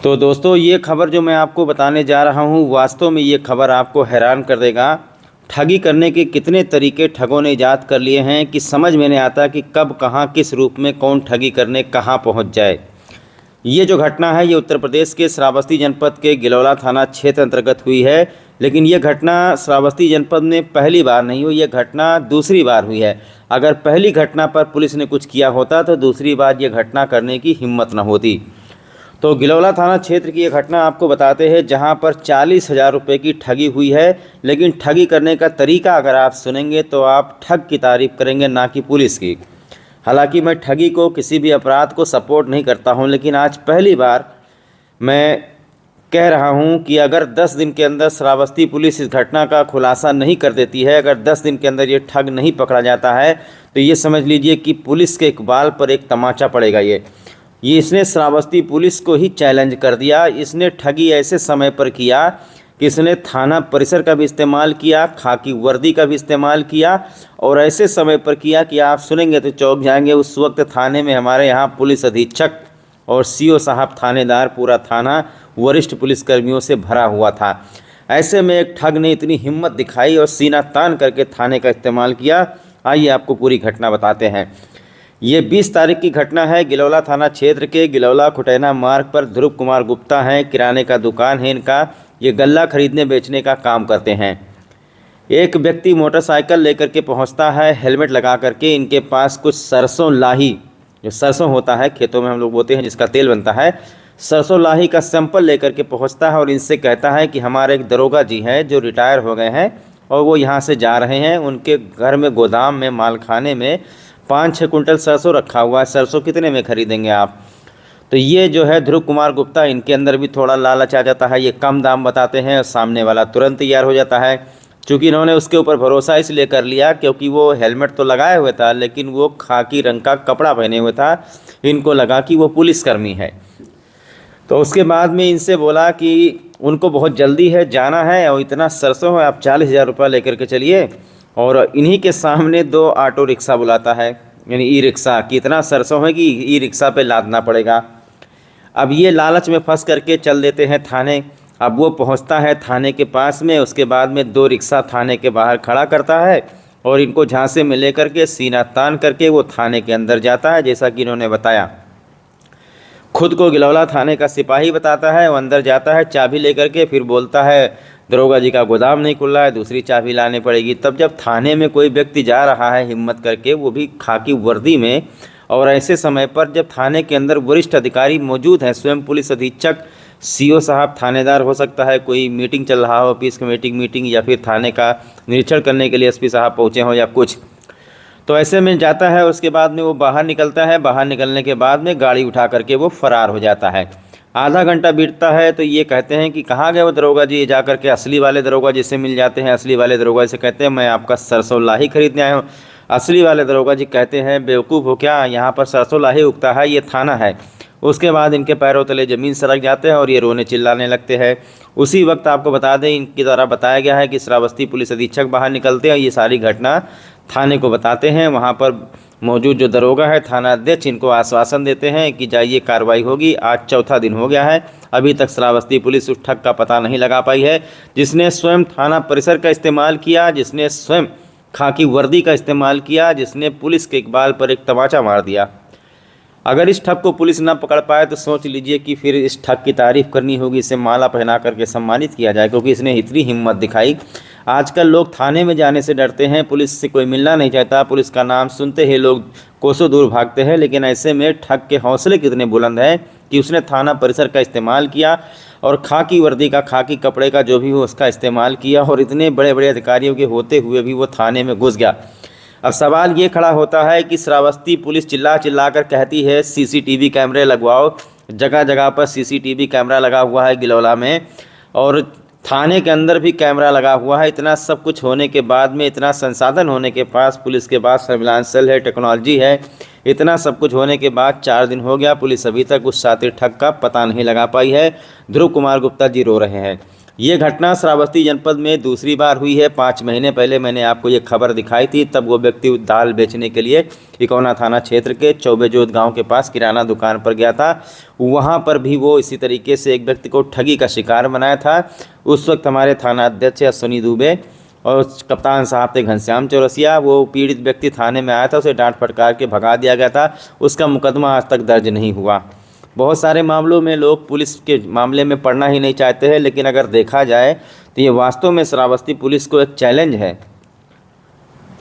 तो दोस्तों, ये खबर जो मैं आपको बताने जा रहा हूँ, वास्तव में ये खबर आपको हैरान कर देगा। ठगी करने के कितने तरीके ठगों ने ईजाद कर लिए हैं कि समझ में नहीं आता कि कब कहाँ किस रूप में कौन ठगी करने कहाँ पहुँच जाए। ये जो घटना है, ये उत्तर प्रदेश के श्रावस्ती जनपद के गिलौला थाना क्षेत्र अंतर्गत हुई है। लेकिन ये घटना श्रावस्ती जनपद में पहली बार नहीं हुई, ये घटना दूसरी बार हुई है। अगर पहली घटना पर पुलिस ने कुछ किया होता तो दूसरी बार ये घटना करने की हिम्मत न होती। तो गिलौला थाना क्षेत्र की ये घटना आपको बताते हैं, जहां पर 40,000 रुपये की ठगी हुई है। लेकिन ठगी करने का तरीका अगर आप सुनेंगे तो आप ठग की तारीफ़ करेंगे, ना कि पुलिस की। हालांकि मैं ठगी को, किसी भी अपराध को सपोर्ट नहीं करता हूं, लेकिन आज पहली बार मैं कह रहा हूं कि अगर 10 दिन के अंदर श्रावस्ती पुलिस इस घटना का खुलासा नहीं कर देती है, अगर 10 दिन के अंदर ये ठग नहीं पकड़ा जाता है, तो ये समझ लीजिए कि पुलिस के इकबाल पर एक तमाचा पड़ेगा। ये इसने श्रावस्ती पुलिस को ही चैलेंज कर दिया। इसने ठगी ऐसे समय पर किया कि इसने थाना परिसर का भी इस्तेमाल किया, खाकी वर्दी का भी इस्तेमाल किया, और ऐसे समय पर किया कि आप सुनेंगे तो चौंक जाएंगे। उस वक्त थाने में हमारे यहाँ पुलिस अधीक्षक और सीओ साहब, थानेदार, पूरा थाना वरिष्ठ पुलिसकर्मियों से भरा हुआ था। ऐसे में एक ठग ने इतनी हिम्मत दिखाई और सीना तान करके थाने का इस्तेमाल किया। आइए आपको पूरी घटना बताते हैं। ये 20 तारीख की घटना है। गिलौला थाना क्षेत्र के गिलौला खुटैना मार्ग पर ध्रुव कुमार गुप्ता हैं, किराने का दुकान है इनका। ये गल्ला खरीदने बेचने का काम करते हैं। एक व्यक्ति मोटरसाइकिल लेकर के पहुंचता है, हेलमेट लगा करके। इनके पास कुछ सरसों लाही, जो सरसों होता है खेतों में हम लोग बोते हैं, जिसका तेल बनता है, सरसों लाही का सैंपल लेकर के पहुंचता है और इनसे कहता है कि हमारे एक दरोगा जी हैं जो रिटायर हो गए हैं और वो यहाँ से जा रहे हैं। उनके घर में गोदाम में, मालखाने में 5-6 कुंटल सरसों रखा हुआ है। सरसों कितने में खरीदेंगे आप? तो ये जो है ध्रुव कुमार गुप्ता, इनके अंदर भी थोड़ा लालच आ जाता है। ये कम दाम बताते हैं और सामने वाला तुरंत तैयार हो जाता है। चूँकि इन्होंने उसके ऊपर भरोसा इसलिए कर लिया क्योंकि वो हेलमेट तो लगाए हुए था, लेकिन वो खाकी रंग का कपड़ा पहने हुए था। इनको लगा कि वो पुलिसकर्मी है। तो उसके बाद में इनसे बोला कि उनको बहुत जल्दी है, जाना है, और इतना सरसों है, आप 40,000 रुपये लेकर के चलिए। और इन्हीं के सामने 2 ऑटो रिक्शा बुलाता है, यानी ई रिक्शा, कि इतना सरसों है कि ई रिक्शा पे लादना पड़ेगा। अब ये लालच में फंस करके चल देते हैं थाने। अब वो पहुंचता है थाने के पास में, उसके बाद में 2 रिक्शा थाने के बाहर खड़ा करता है और इनको झांसे में लेकर के सीना तान करके वो थाने के अंदर जाता है। जैसा कि इन्होंने बताया, खुद को गिलौला थाने का सिपाही बताता है। वो अंदर जाता है चाबी लेकर के, फिर बोलता है दरोगा जी का गोदाम नहीं खुल रहा है, दूसरी चाबी लानी पड़ेगी। तब जब थाने में कोई व्यक्ति जा रहा है हिम्मत करके, वो भी खाकी वर्दी में, और ऐसे समय पर जब थाने के अंदर वरिष्ठ अधिकारी मौजूद हैं, स्वयं पुलिस अधीक्षक, सीओ साहब, थानेदार, हो सकता है कोई मीटिंग चल रहा हो, ऑफिस कमेटी मीटिंग, या फिर थाने का निरीक्षण करने के लिए एसपी साहब पहुँचे हों या कुछ, तो ऐसे में जाता है। उसके बाद में वो बाहर निकलता है। बाहर निकलने के बाद में गाड़ी उठा करके वो फरार हो जाता है। आधा घंटा बीतता है तो ये कहते हैं कि कहाँ गए वो दरोगा जी? जा कर के असली वाले दरोगा जी से मिल जाते हैं। असली वाले दरोगा जी से कहते हैं, मैं आपका सरसों लाही खरीदने आया हूँ। असली वाले दरोगा जी कहते हैं, बेवकूफ़ हो क्या, यहाँ पर सरसों लाही उगता है, ये थाना है। उसके बाद इनके पैरों तले ज़मीन सरक जाते हैं और ये रोने चिल्लाने लगते हैं। उसी वक्त आपको बता दें, इनके द्वारा बताया गया है कि श्रावस्ती पुलिस अधीक्षक बाहर निकलते हैं, ये सारी घटना थाने को बताते हैं। वहाँ पर मौजूद जो दरोगा है, थाना अध्यक्ष, इनको आश्वासन देते हैं कि जाइए, कार्रवाई होगी। आज चौथा दिन हो गया है, अभी तक श्रावस्ती पुलिस उस ठग का पता नहीं लगा पाई है, जिसने स्वयं थाना परिसर का इस्तेमाल किया, जिसने स्वयं खाकी वर्दी का इस्तेमाल किया, जिसने पुलिस के इकबाल पर एक तमाचा मार दिया। अगर इस ठग को पुलिस ना पकड़ पाए तो सोच लीजिए कि फिर इस ठग की तारीफ़ करनी होगी, इसे माला पहना करके सम्मानित किया जाए, क्योंकि इसने इतनी हिम्मत दिखाई। आजकल लोग थाने में जाने से डरते हैं, पुलिस से कोई मिलना नहीं चाहता, पुलिस का नाम सुनते ही लोग कोसों दूर भागते हैं। लेकिन ऐसे में ठग के हौसले कितने बुलंद हैं कि उसने थाना परिसर का इस्तेमाल किया और खाकी वर्दी का, खाकी कपड़े का जो भी हो, उसका इस्तेमाल किया, और इतने बड़े बड़े अधिकारियों के होते हुए भी वो थाने में घुस गया। अब सवाल ये खड़ा होता है कि श्रावस्ती पुलिस चिल्ला चिल्ला कर कहती है सीसीटीवी कैमरे लगवाओ, जगह जगह पर सीसीटीवी कैमरा लगा हुआ है गिलौला में, और थाने के अंदर भी कैमरा लगा हुआ है। इतना सब कुछ होने के बाद में, इतना संसाधन होने के पास, पुलिस के पास सर्विलांस सेल है, टेक्नोलॉजी है, इतना सब कुछ होने के बाद 4 दिन हो गया, पुलिस अभी तक उस शातिर ठग का पता नहीं लगा पाई है। ध्रुव कुमार गुप्ता जी रो रहे हैं। ये घटना श्रावस्ती जनपद में दूसरी बार हुई है। 5 महीने पहले मैंने आपको ये खबर दिखाई थी। तब वो व्यक्ति दाल बेचने के लिए इकौना थाना क्षेत्र के चौबेजोत गांव के पास किराना दुकान पर गया था। वहां पर भी वो इसी तरीके से एक व्यक्ति को ठगी का शिकार बनाया था। उस वक्त हमारे थाना अध्यक्ष अश्विनी दुबे और कप्तान साहब थे घनश्याम चौरसिया। वो पीड़ित व्यक्ति थाने में आया था, उसे डांट फटकार के भगा दिया गया था। उसका मुकदमा आज तक दर्ज नहीं हुआ। बहुत सारे मामलों में लोग पुलिस के मामले में पड़ना ही नहीं चाहते हैं, लेकिन अगर देखा जाए तो ये वास्तव में श्रावस्ती पुलिस को एक चैलेंज है।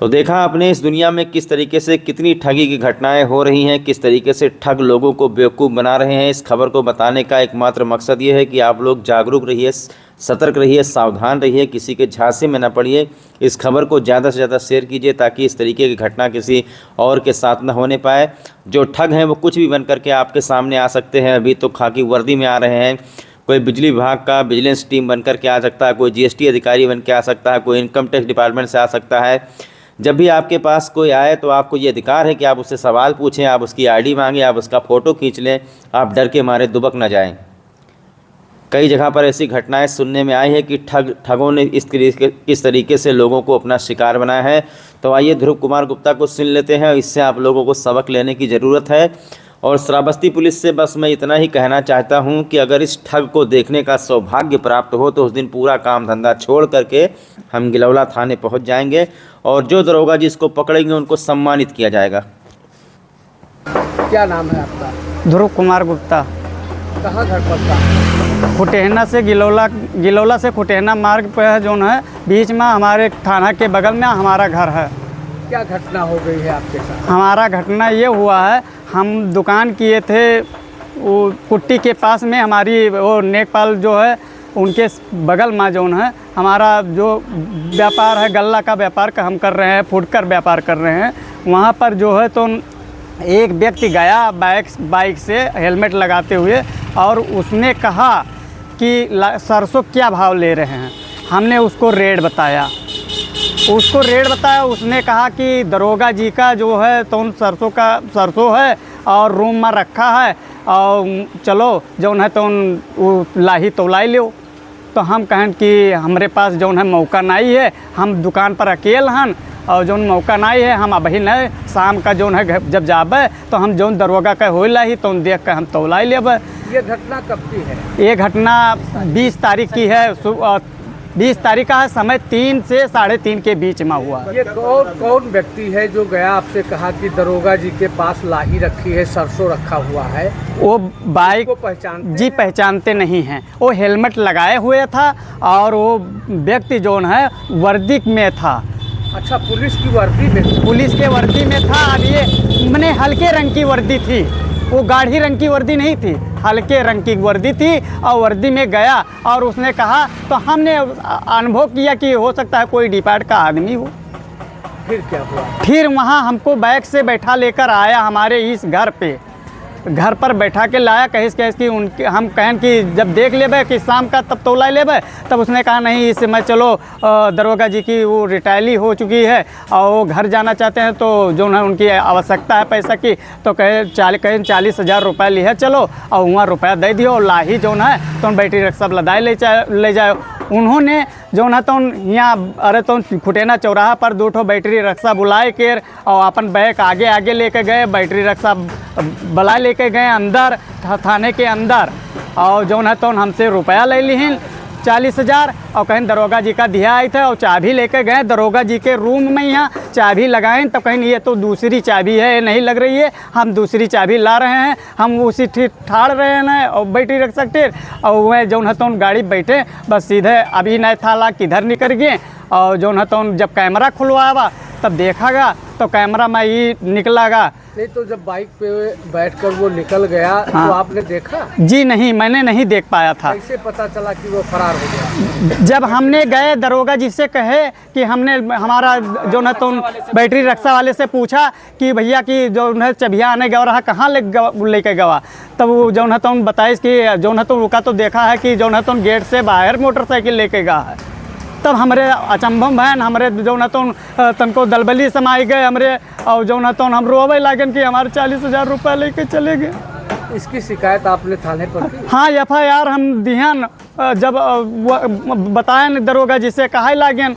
तो देखा आपने इस दुनिया में किस तरीके से कितनी ठगी की घटनाएं हो रही हैं, किस तरीके से ठग लोगों को बेवकूफ़ बना रहे हैं। इस खबर को बताने का एकमात्र मकसद ये है कि आप लोग जागरूक रहिए, सतर्क रहिए, सावधान रहिए, किसी के झांसे में न पड़िए। इस खबर को ज़्यादा से ज़्यादा शेयर कीजिए ताकि इस तरीके की घटना किसी और के साथ न होने पाए। जो ठग हैं वो कुछ भी बन करके आपके सामने आ सकते हैं। अभी तो खाकी वर्दी में आ रहे हैं, कोई बिजली विभाग का विजिलेंस टीम बन करके आ सकता है, कोई GST अधिकारी बन के आ सकता है, कोई इनकम टैक्स डिपार्टमेंट से आ सकता है। जब भी आपके पास कोई आए तो आपको ये अधिकार है कि आप उससे सवाल पूछें, आप उसकी ID मांगें, आप उसका फ़ोटो खींच लें, आप डर के मारे दुबक न जाएं। कई जगह पर ऐसी घटनाएं सुनने में आई है कि ठगों ने किस तरीके से लोगों को अपना शिकार बनाया है। तो आइए ध्रुव कुमार गुप्ता को सुन लेते हैं, इससे आप लोगों को सबक लेने की ज़रूरत है। और श्रावस्ती पुलिस से बस मैं इतना ही कहना चाहता हूं कि अगर इस ठग को देखने का सौभाग्य प्राप्त हो तो उस दिन पूरा काम धंधा छोड़ करके हम गिलौला थाने पहुंच जाएंगे और जो दरोगा जिसको पकड़ेंगे उनको सम्मानित किया जाएगा। क्या नाम है आपका? ध्रुव कुमार गुप्ता। कहाँ घर पड़ता है? खुटेहना से गिलौला से खुटेहना मार्ग पर है, जो है बीच में हमारे थाना के बगल में हमारा घर है। क्या घटना हो गई है आपके साथ? हमारा घटना ये हुआ है, हम दुकान किए थे वो कुट्टी के पास में, हमारी वो नेकपाल जो है उनके बगल में जो है हमारा जो व्यापार है, गल्ला का व्यापार का हम कर रहे हैं, फुटकर व्यापार कर रहे हैं। वहाँ पर जो है तो एक व्यक्ति गया बाइक से हेलमेट लगाते हुए और उसने कहा कि सरसों क्या भाव ले रहे हैं। हमने उसको रेट बताया, उसने कहा कि दरोगा जी का जो है तो सरसों है और रूम में रखा है और चलो जो है तो वो लाही तोलाई लो। तो हम कहें कि हमारे पास जो है मौका नहीं है, हम दुकान पर अकेले हैं और जो मौका नहीं है, हम अभी नहीं, शाम का जो है जब जाबे तो हम जो दरोगा का हो लाही तो देख कर हम तोलाई लेब। ये घटना कब की है? ये घटना 20 तारीख की है, 20 तारीख का है, समय 3 से 3:30 के बीच में हुआ। ये कौन व्यक्ति है जो गया आपसे कहा कि दरोगा जी के पास लाही रखी है, सरसों रखा हुआ है? वो बाइक को पहचानते जी पहचानते नहीं हैं। वो हेलमेट लगाए हुए था और वो व्यक्ति जो है वर्दी में था। अच्छा, पुलिस की वर्दी में? पुलिस के वर्दी में था। अब ये मैंने हल्के रंग की वर्दी थी, वो गाढ़ी रंग की वर्दी नहीं थी, हल्के रंग की वर्दी थी और वर्दी में गया और उसने कहा तो हमने अनुभव किया कि हो सकता है कोई डिपार्ट का आदमी हो। फिर क्या हुआ? फिर वहाँ हमको बाइक से बैठा लेकर आया हमारे इस घर पर बैठा के लाया, कहिस कि उनके हम कहें कि जब देख लेबे कि शाम का तब तोला लेबे। तब उसने कहा नहीं, इस समय चलो दरोगा जी की वो रिटायरी हो चुकी है और वो घर जाना चाहते हैं, तो जो है उनकी आवश्यकता है पैसा की, तो कहे 40,000 रुपये लिया चलो और वहाँ रुपया दे दियो और लाही जो है तो बैटरी रक्षा लदाए ले जाओ। उन्होंने जो ना तो यहाँ अरे तो खुटेना चौराहा पर 2 बैटरी रक्षा बुलाए के और अपन बैग आगे लेके गए, बैटरी रक्षा बुला लेके गए अंदर थाने के अंदर और जो ना तो हमसे रुपया ले ली 40,000 और कहीं दरोगा जी का दिया आए थे और चाबी लेके गए दरोगा जी के रूम में। यहाँ चाबी लगाएं तो कहीं ये तो दूसरी चाबी है, ये नहीं लग रही है, हम दूसरी चाबी ला रहे हैं, हम उसी ठाड़ रहे हैं और बैटरी रख सकते और वह जो है तो गाड़ी बैठे बस सीधे अभी नहीं था ला किधर निकल गए। और जो है तो जब कैमरा खुलवावा तब देखागा तो कैमरा में ही निकलागा। नहीं तो जब बाइक पे बैठकर वो निकल गया हाँ। तो आपने देखा? जी नहीं, मैंने नहीं देख पाया था। कैसे पता चला कि वो फरार हो गया? जब हमने गए दरोगा जी से कहे कि हमने हमारा जो है तो बैटरी रक्षा वाले से पूछा कि भैया की जो है चबिया आने गवा रहा कहाँ लेके गवा, तब वो जो है तो बताइस कि जो है तो रुका तो देखा है कि जो है तो गेट से बाहर मोटरसाइकिल लेके गया है। तब हमारे अचंभम बहन हमरे जो न तो तनको दलबली समाई गए हमरे और जो न तो हम रोवे लागन कि हमारे 40,000 रुपये लेके चले गए। इसकी शिकायत आपने थाने पर की? हाँ, FIR हम दिहन जब वो बताया न दरोगा जिसे कहा लागे,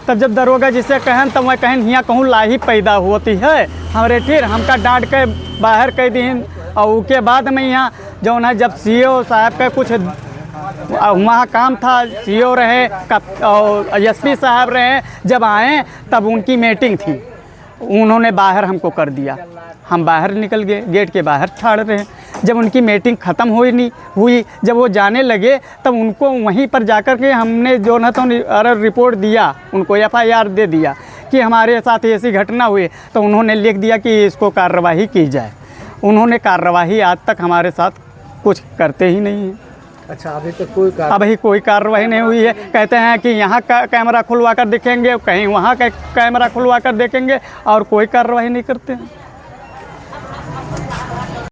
तब जब दरोगा जिसे कहन तब मैं कहन हियाँ कहूँ लाही पैदा होती है हमारे, फिर हमका डांट के बाहर कह दीन। और उसके बाद में यहाँ जो है जब सीओ साहब का कुछ वहाँ काम था, सीओ रहे और एसपी साहब रहे, जब आए तब उनकी मीटिंग थी, उन्होंने बाहर हमको कर दिया। हम बाहर निकल गए, गेट के बाहर ठाड़ रहे। जब उनकी मीटिंग ख़त्म हुई, जब वो जाने लगे तब उनको वहीं पर जाकर के हमने जो ना तो रिपोर्ट दिया, उनको FIR दे दिया कि हमारे साथ ऐसी घटना हुई। तो उन्होंने लिख दिया कि इसको कार्रवाई की जाए। उन्होंने कार्रवाई आज तक हमारे साथ कुछ करते ही नहीं हैं। अच्छा, अभी कोई कार्रवाई नहीं हुई है। कहते हैं कि यहाँ का कैमरा खुलवा कर देखेंगे, कहीं वहाँ का कैमरा खुलवा कर देखेंगे, और कोई कार्रवाई नहीं करते हैं।